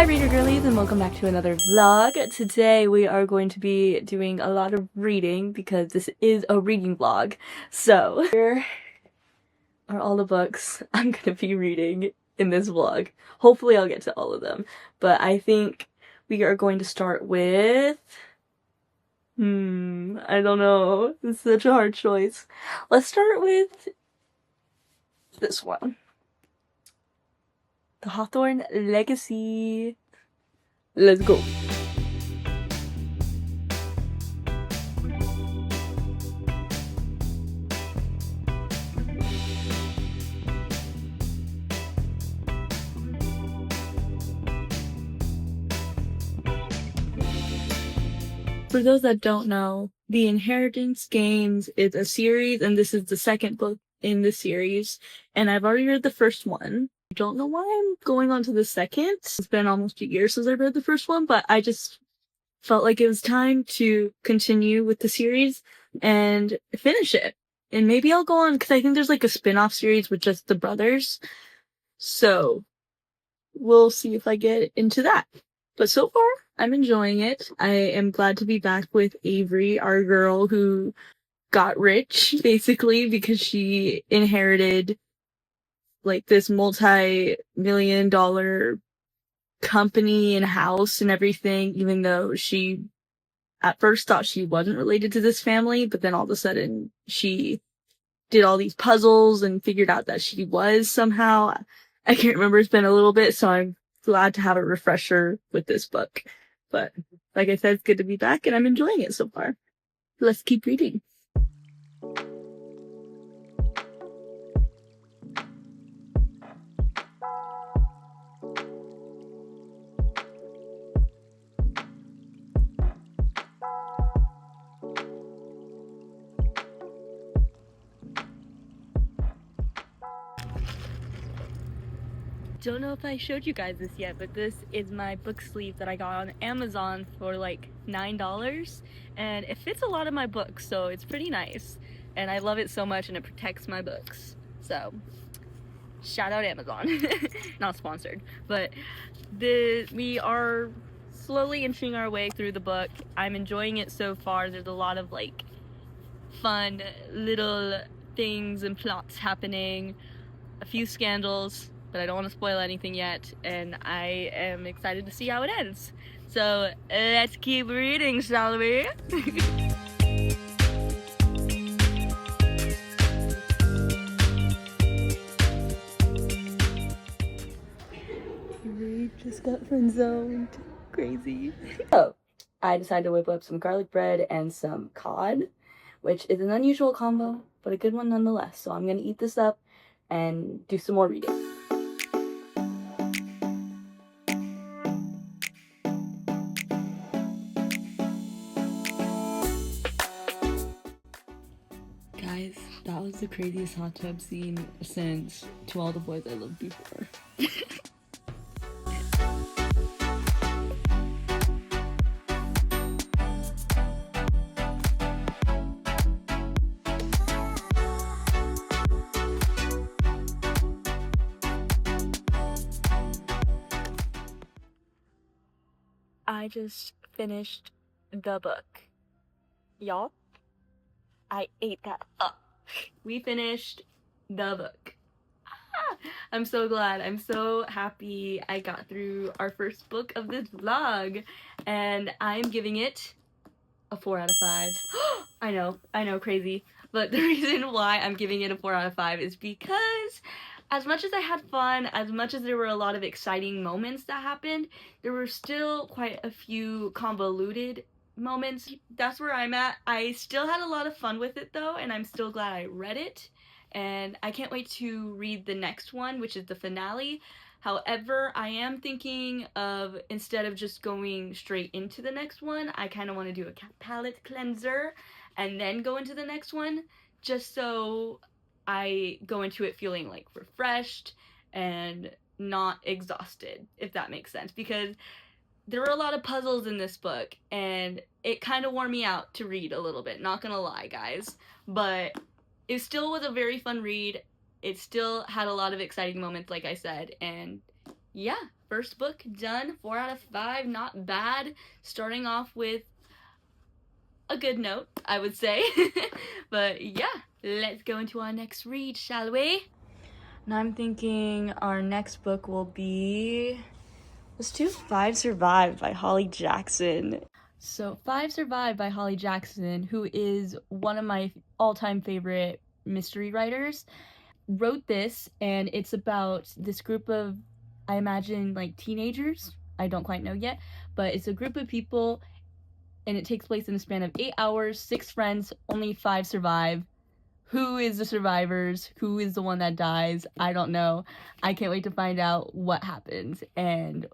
Hi reader girlies and welcome back to another vlog. Today we are going to be doing a lot of reading because this is a reading vlog. So here are all the books I'm gonna be reading in this vlog. Hopefully I'll get to all of them, but I think we are going to start with I don't know. It's such a hard choice. Let's start with this one. The Hawthorne Legacy. Let's go. For those that don't know, the Inheritance Games is a series, and this is the second book in the series, and I've already read the first one. I don't know why I'm going on to the second. It's been almost a year since I read the first one, but I just felt like it was time to continue with the series and finish it. And maybe I'll go on, because I think there's like a spin-off series with just the brothers. So we'll see if I get into that. But so far, I'm enjoying it. I am glad to be back with Avery, our girl who got rich, basically, because she inherited like this multi-million-dollar company and house and everything, even though she at first thought she wasn't related to this family, but then all of a sudden she did all these puzzles and figured out that she was somehow. I can't remember, it's been a little bit, so I'm glad to have a refresher with this book. But like I said, it's good to be back and I'm enjoying it so far. Let's keep reading. Don't know if I showed you guys this yet, but this is my book sleeve that I got on Amazon for like $9, and it fits a lot of my books, so it's pretty nice, and I love it so much, and it protects my books. So shout out Amazon. Not sponsored, but we are slowly inching our way through the book. I'm enjoying it so far. There's a lot of like fun little things and plots happening, a few scandals, but I don't want to spoil anything yet, and I am excited to see how it ends. So let's keep reading, shall we? We just got friend-zoned. Crazy. So, I decided to whip up some garlic bread and some cod, which is an unusual combo, but a good one nonetheless. So I'm gonna eat this up and do some more reading. Guys, that was the craziest hot tub scene since To All the Boys I Loved Before. I just finished the book. Y'all, I ate that up. We finished the book. I'm so glad. I'm so happy I got through our first book of this vlog, and I'm giving it a 4 out of 5. I know, crazy. But the reason why I'm giving it a 4 out of 5 is because as much as I had fun, as much as there were a lot of exciting moments that happened, there were still quite a few convoluted moments. That's where I'm at. I still had a lot of fun with it though, and I'm still glad I read it. And I can't wait to read the next one, which is the finale. However, I am thinking of, instead of just going straight into the next one, I kind of want to do a palette cleanser and then go into the next one, just so I go into it feeling like refreshed and not exhausted, if that makes sense, because there were a lot of puzzles in this book and it kind of wore me out to read a little bit, not gonna lie guys, but it still was a very fun read. It still had a lot of exciting moments, like I said, and yeah, first book done, 4 out of 5, not bad. Starting off with a good note, I would say. But yeah, let's go into our next read, shall we? Now I'm thinking our next book will be, let's do 5 Survive by Holly Jackson. So 5 Survive by Holly Jackson, who is one of my all-time favorite mystery writers, wrote this, and it's about this group of, I imagine, like teenagers. I don't quite know yet, but it's a group of people, and it takes place in a span of 8 hours, 6 friends, only 5 survive. Who is the survivors? Who is the one that dies? I don't know. I can't wait to find out what happens. And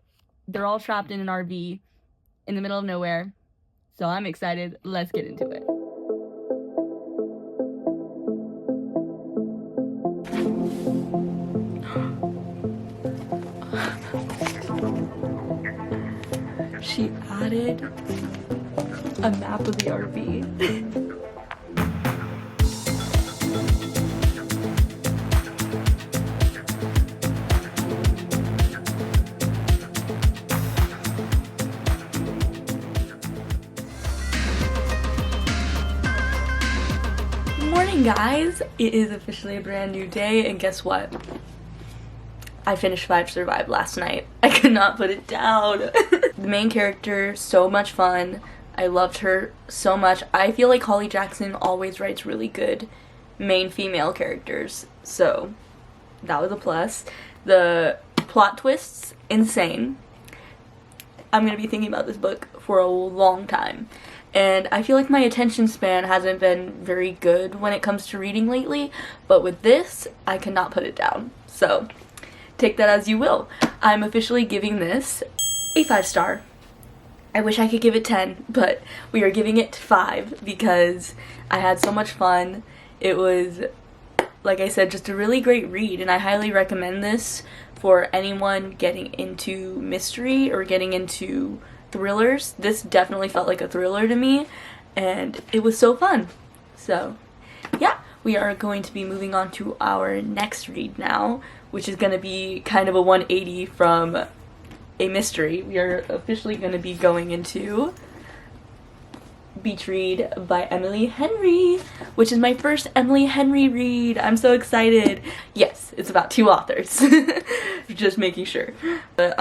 they're all trapped in an RV in the middle of nowhere. So I'm excited. Let's get into it. She added a map of the RV. Morning, guys! It is officially a brand new day, and guess what? I finished 5 Survive last night. I could not put it down. The main character, so much fun. I loved her so much. I feel like Holly Jackson always writes really good main female characters, so that was a plus. The plot twists, insane. I'm gonna be thinking about this book for a long time. And I feel like my attention span hasn't been very good when it comes to reading lately, but with this, I cannot put it down. So, take that as you will. I'm officially giving this a 5-star. I wish I could give it 10, but we are giving it 5 because I had so much fun. It was, like I said, just a really great read, and I highly recommend this for anyone getting into mystery or getting into thrillers. This definitely felt like a thriller to me, and it was so fun. So, yeah, we are going to be moving on to our next read now, which is going to be kind of a 180 from a mystery. We are officially going to be going into Beach Read by Emily Henry, which is my first Emily Henry read. I'm so excited. Yes, it's about 2 authors. Just making sure. But,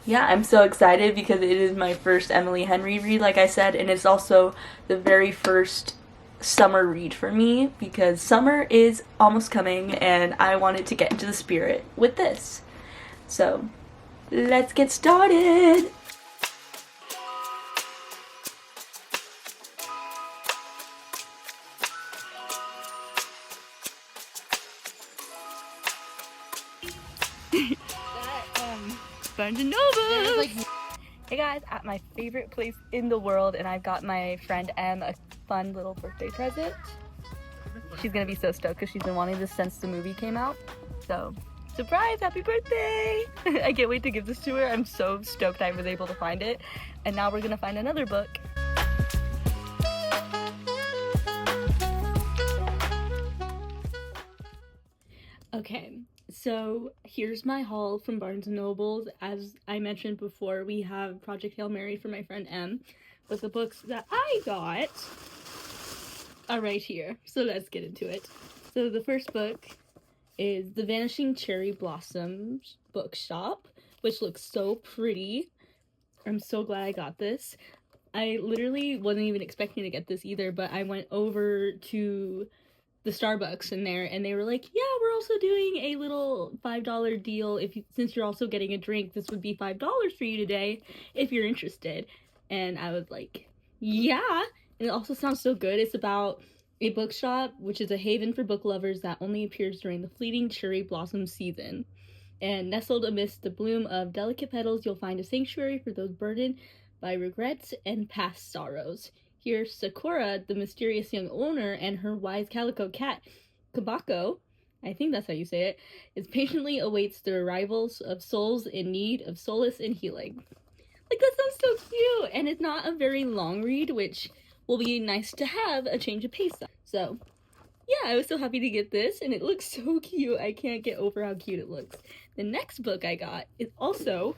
yeah, I'm so excited because it is my first Emily Henry read, like I said, and it's also the very first summer read for me because summer is almost coming and I wanted to get into the spirit with this. So, let's get started! Barnes and Noble. Hey guys, at my favorite place in the world, and I've got my friend Em a fun little birthday present. She's gonna be so stoked because she's been wanting this since the movie came out. So, surprise, happy birthday! I can't wait to give this to her. I'm so stoked I was able to find it. And now we're gonna find another book. Okay, so here's my haul from Barnes & Noble. As I mentioned before, we have Project Hail Mary for my friend Em, but the books that I got are right here. So let's get into it. So the first book is The Vanishing Cherry Blossoms Bookshop, which looks so pretty. I'm so glad I got this. I literally wasn't even expecting to get this either, but I went over to the Starbucks in there and they were like, yeah, we're also doing a little $5 deal. Since you're also getting a drink, this would be $5 for you today if you're interested. And I was like, yeah. And it also sounds so good. It's about a bookshop, which is a haven for book lovers that only appears during the fleeting cherry blossom season. And nestled amidst the bloom of delicate petals, you'll find a sanctuary for those burdened by regrets and past sorrows. Here, Sakura, the mysterious young owner, and her wise calico cat, Kabako, I think that's how you say it, is patiently awaits the arrivals of souls in need of solace and healing. Like, that sounds so cute! And it's not a very long read, which will be nice to have a change of pace on. So, yeah, I was so happy to get this, and it looks so cute. I can't get over how cute it looks. The next book I got is also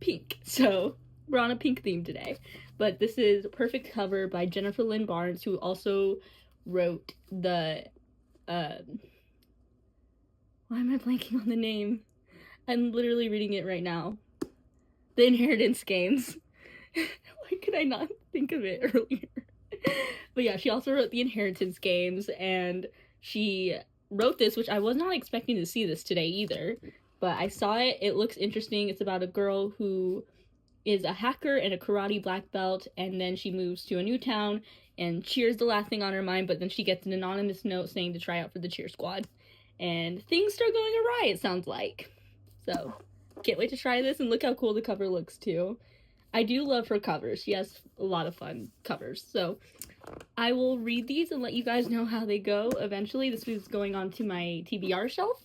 pink, so we're on a pink theme today. But this is Perfect Cover by Jennifer Lynn Barnes, who also wrote the, why am I blanking on the name? I'm literally reading it right now. The Inheritance Games. Why could I not think of it earlier? But yeah, she also wrote The Inheritance Games, and she wrote this, which I was not expecting to see this today either, but I saw it. It looks interesting. It's about a girl who is a hacker and a karate black belt, and then she moves to a new town, and cheer's the last thing on her mind, but then she gets an anonymous note saying to try out for the cheer squad, and things start going awry, it sounds like. So, can't wait to try this, and look how cool the cover looks, too. I do love her covers. She has a lot of fun covers, so I will read these and let you guys know how they go eventually. This is going on to my TBR shelf,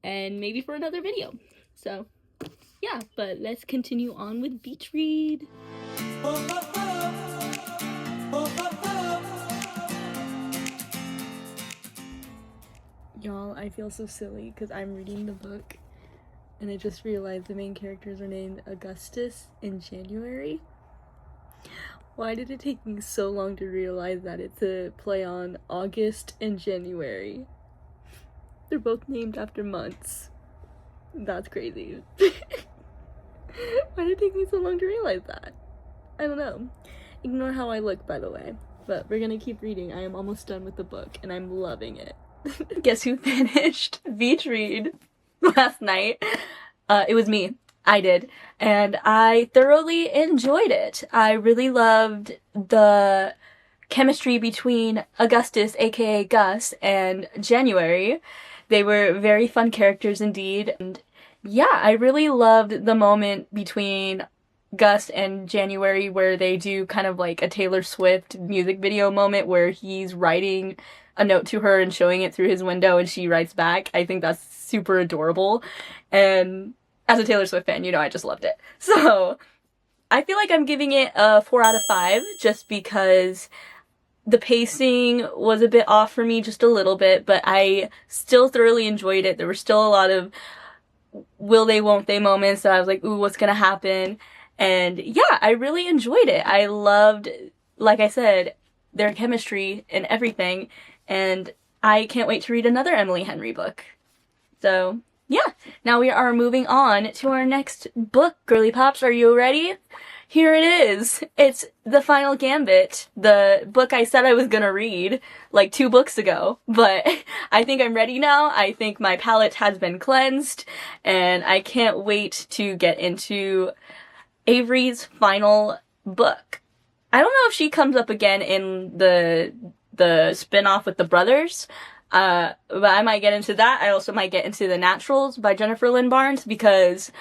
and maybe for another video. So, yeah, but let's continue on with Beach Read. Y'all, I feel so silly because I'm reading the book and I just realized the main characters are named Augustus and January. Why did it take me so long to realize that it's a play on August and January? They're both named after months. That's crazy. Why did it take me so long to realize that? I don't know. Ignore how I look, by the way. But we're gonna keep reading. I am almost done with the book, and I'm loving it. Guess who finished Beach Read last night? It was me. I did. And I thoroughly enjoyed it. I really loved the chemistry between Augustus, aka Gus, and January. They were very fun characters indeed. And yeah, I really loved the moment between Gus and January where they do kind of like a Taylor Swift music video moment where he's writing a note to her and showing it through his window and she writes back. I think that's super adorable. And as a Taylor Swift fan, you know, I just loved it. So I feel like I'm giving it a 4 out of 5 just because the pacing was a bit off for me, just a little bit, but I still thoroughly enjoyed it. There were still a lot of will they, won't they moments that I was like, ooh, what's gonna happen? And yeah, I really enjoyed it. I loved, like I said, their chemistry and everything, and I can't wait to read another Emily Henry book. So yeah, now we are moving on to our next book. Girly Pops, are you ready? Here it is. It's The Final Gambit, the book I said I was gonna read like 2 books ago, but I think I'm ready now. I think my palate has been cleansed, and I can't wait to get into Avery's final book. I don't know if she comes up again in the spin-off with the brothers, but I might get into that. I also might get into The Naturals by Jennifer Lynn Barnes because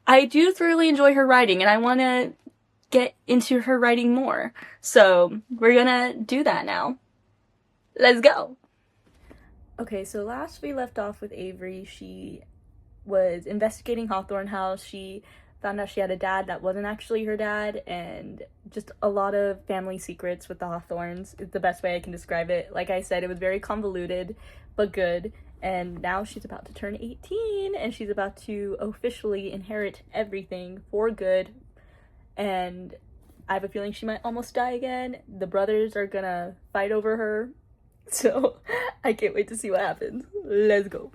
I do thoroughly enjoy her writing and I want to get into her writing more. So we're gonna do that now. Let's go. Okay, so last we left off with Avery. She was investigating Hawthorne House. She found out she had a dad that wasn't actually her dad, and just a lot of family secrets with the Hawthornes is the best way I can describe it. Like I said, it was very convoluted, but good. And now she's about to turn 18, and she's about to officially inherit everything for good. And I have a feeling she might almost die again. The brothers are gonna fight over her. So I can't wait to see what happens. Let's go.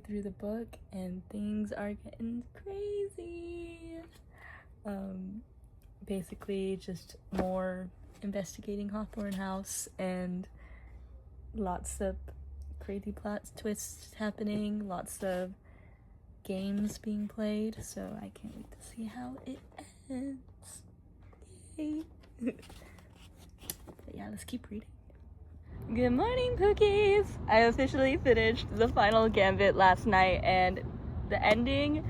Through the book and things are getting crazy. Basically just more investigating Hawthorne House and lots of crazy plot twists happening, lots of games being played, so I can't wait to see how it ends. Yay. But yeah, let's keep reading. Good morning, Pookies! I officially finished The Final Gambit last night, and the ending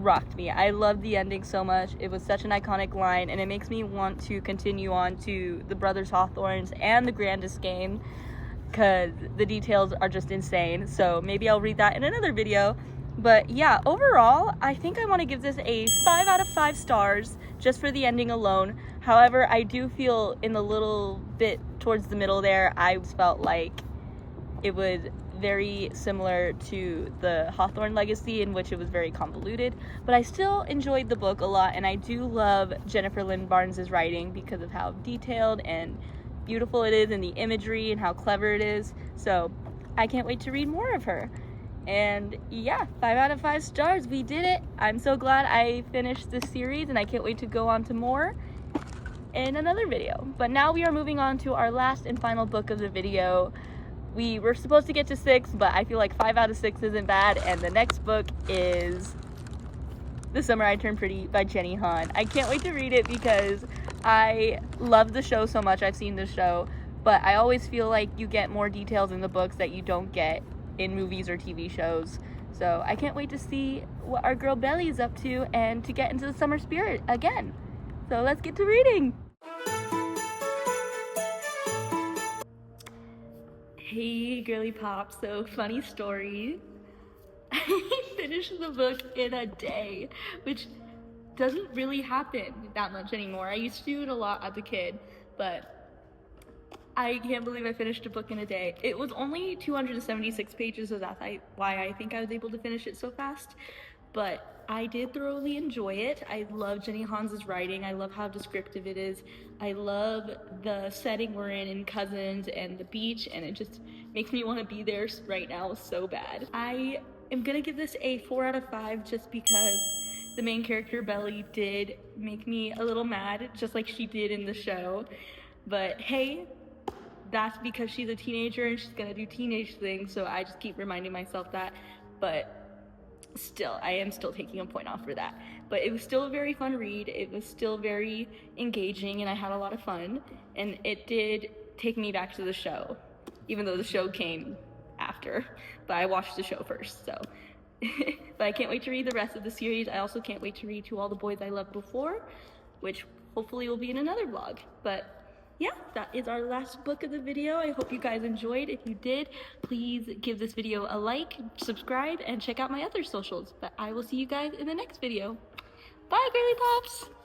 rocked me. I love the ending so much. It was such an iconic line, and it makes me want to continue on to the Brothers Hawthorns and the Grandest Game, because the details are just insane. So maybe I'll read that in another video. But yeah, overall, I think I want to give this a 5 out of 5 stars just for the ending alone. However, I do feel in the little bit towards the middle there, I felt like it was very similar to the Hawthorne Legacy, in which it was very convoluted. But I still enjoyed the book a lot, and I do love Jennifer Lynn Barnes' writing because of how detailed and beautiful it is, and the imagery and how clever it is. So I can't wait to read more of her. And yeah, 5 out of 5 stars. We did it. I'm so glad I finished this series, and I can't wait to go on to more in another video. But now we are moving on to our last and final book of the video. We were supposed to get to 6, but I feel like 5 out of 6 isn't bad, and the next book is The Summer I Turned Pretty by Jenny Han. I can't wait to read it because I love the show so much. I've seen the show, but I always feel like you get more details in the books that you don't get in movies or TV shows. So I can't wait to see what our girl Belly is up to and to get into the summer spirit again. So let's get to reading. Hey girly pop, so funny story. I finished the book in a day, which doesn't really happen that much anymore. I used to do it a lot as a kid, but I can't believe I finished a book in a day. It was only 276 pages, so that's why I think I was able to finish it so fast. But I did thoroughly enjoy it. I love Jenny Han's writing. I love how descriptive it is. I love the setting we're in Cousins and the beach, and it just makes me want to be there right now so bad. I am gonna give this a 4 out of 5 just because the main character, Belly, did make me a little mad, just like she did in the show. But hey, that's because she's a teenager and she's gonna do teenage things, so I just keep reminding myself that. But still, I am still taking a point off for that. But it was still a very fun read. It was still very engaging, and I had a lot of fun. And it did take me back to the show, even though the show came after. But I watched the show first, so. But I can't wait to read the rest of the series. I also can't wait to read To All the Boys I Loved Before, which hopefully will be in another vlog. But yeah, that is our last book of the video. I hope you guys enjoyed. If you did, please give this video a like, subscribe, and check out my other socials. But I will see you guys in the next video. Bye, girly pops!